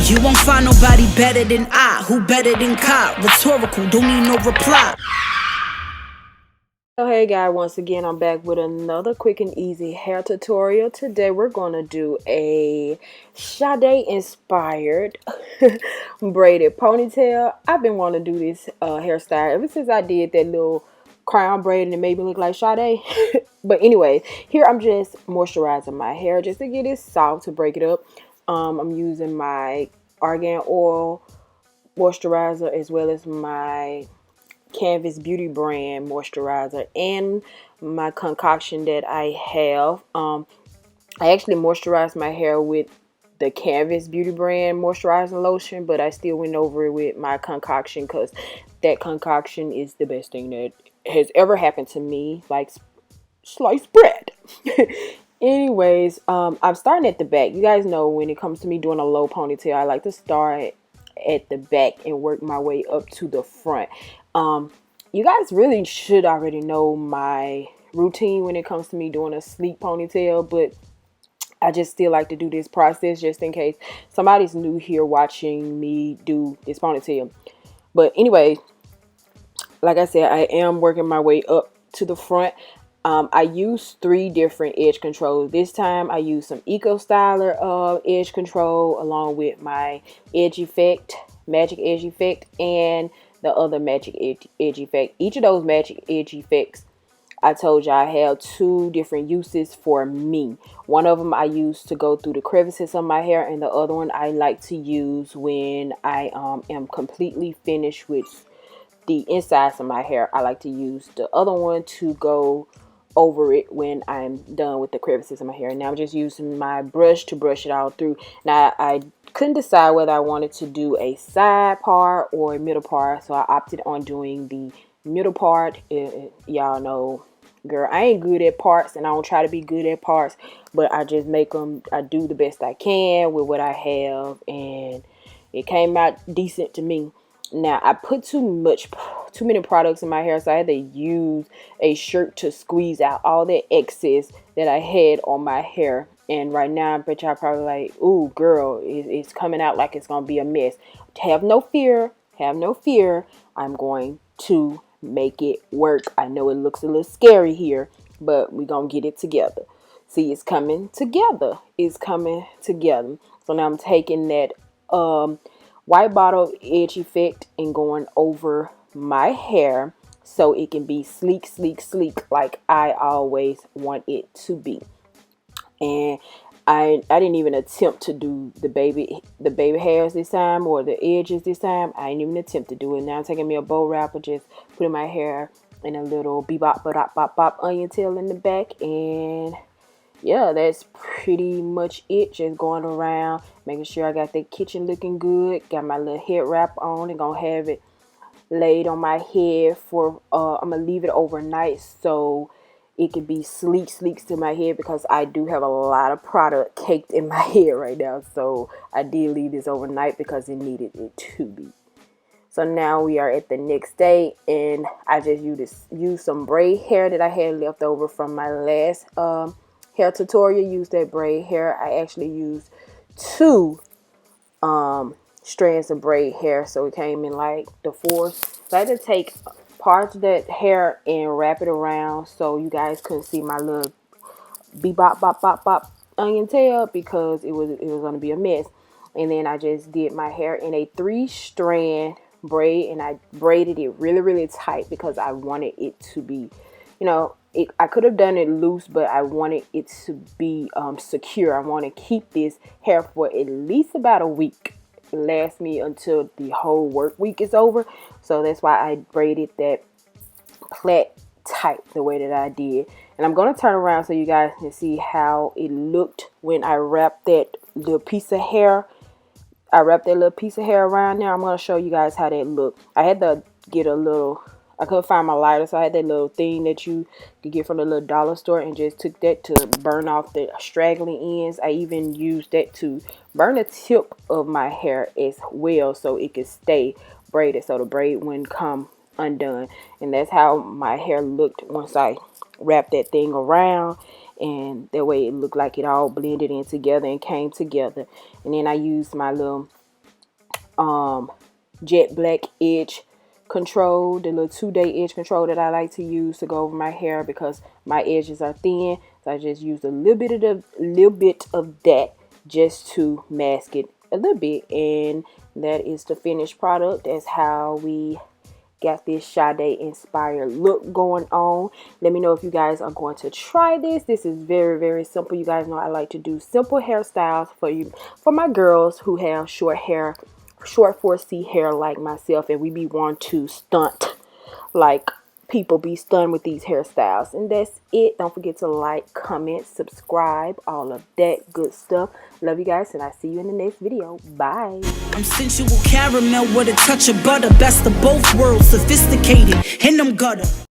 You won't find nobody better than I. Who better than Kai? Rhetorical, don't need no reply. So hey guys, once again I'm back with another quick and easy hair tutorial. Today we're going to do a Sade inspired braided ponytail. I've been wanting to do this hairstyle ever since I did that little crown braid and it made me look like Sade. But anyway, here I'm just moisturizing my hair just to get it soft, to break it up. I'm using my argan oil moisturizer as well as my Canvas Beauty brand moisturizer and my concoction that I have. I actually moisturized my hair with the Canvas Beauty brand moisturizing lotion, but I still went over it with my concoction because that concoction is the best thing that has ever happened to me, like sliced bread. Anyways, I'm starting at the back. You guys know when it comes to me doing a low ponytail, I like to start at the back and work my way up to the front. You guys really should already know my routine when it comes to me doing a sleek ponytail, but I just still like to do this process just in case somebody's new here watching me do this ponytail. But anyway, like I said, I am working my way up to the front. I use 3 different edge controls. This time I use some Eco Styler edge control along with my edge effect, magic edge effect, and the other magic edge effect. Each of those magic edge effects, I told you I have 2 different uses for me. One of them I use to go through the crevices of my hair, and the other one I like to use when I am completely finished with the insides of my hair. I like to use the other one to go over it when I'm done with the crevices of my hair. Now I'm just using my brush to brush it all through. Now I couldn't decide whether I wanted to do a side part or a middle part, so I opted on doing the middle part. Y'all know, girl, I ain't good at parts and I don't try to be good at parts, but I just make them, I do the best I can with what I have, and it came out decent to me. Now I put too many products in my hair, so I had to use a shirt to squeeze out all that excess that I had on my hair. And right now I bet y'all probably like, ooh girl, it's coming out like it's gonna be a mess. Have no fear, I'm going to make it work. I know it looks a little scary here, but we're gonna get it together. See, it's coming together. So now I'm taking that white bottle edge effect and going over my hair so it can be sleek like I always want it to be. And I didn't even attempt to do the baby hairs this time, or the edges this time. I didn't even attempt to do it. Now I'm taking me a bow wrapper, just putting my hair in a little bebop bop bop bop onion tail in the back, and yeah, that's pretty much it. Just going around, making sure I got that kitchen looking good. Got my little head wrap on and gonna have it laid on my head for, I'm gonna leave it overnight so it can be sleek to my head, because I do have a lot of product caked in my head right now. So I did leave this overnight because it needed it to be. So now we are at the next day, and I just use some braid hair that I had left over from my last hair tutorial. Use that braid hair. I actually used 2 strands of braid hair, so it came in like the 4. So I had to take parts of that hair and wrap it around so you guys couldn't see my little bebop bop bop bop onion tail, because it was gonna be a mess. And then I just did my hair in a 3-strand braid, and I braided it really tight because I wanted it to be, I could have done it loose, but I wanted it to be secure. I want to keep this hair for at least about a week. Last me until the whole work week is over. So that's why I braided that plait tight the way that I did. And I'm going to turn around so you guys can see how it looked when I wrapped that little piece of hair. Around there. I'm going to show you guys how that looked. I had to get I couldn't find my lighter, so I had that little thing that you could get from the little dollar store, and just took that to burn off the straggly ends. I even used that to burn the tip of my hair as well, so it could stay braided, so the braid wouldn't come undone. And that's how my hair looked once I wrapped that thing around, and that way it looked like it all blended in together and came together. And then I used my little jet black edge control, the little 2-day edge control that I like to use to go over my hair because my edges are thin. So I just use a little bit of that just to mask it a little bit, and that is the finished product. That's how we got this Sade inspired look going on. Let me know if you guys are going to try this. This is very, very simple. You guys know I like to do simple hairstyles for my girls who have short 4C hair like myself, and we be want to stunt like people be stunned with these hairstyles. And that's it. Don't forget to like, comment, subscribe, all of that good stuff. Love you guys, and I see you in the next video. Bye. I'm sensual caramel with a touch of butter. Best of both worlds, sophisticated in them gutter.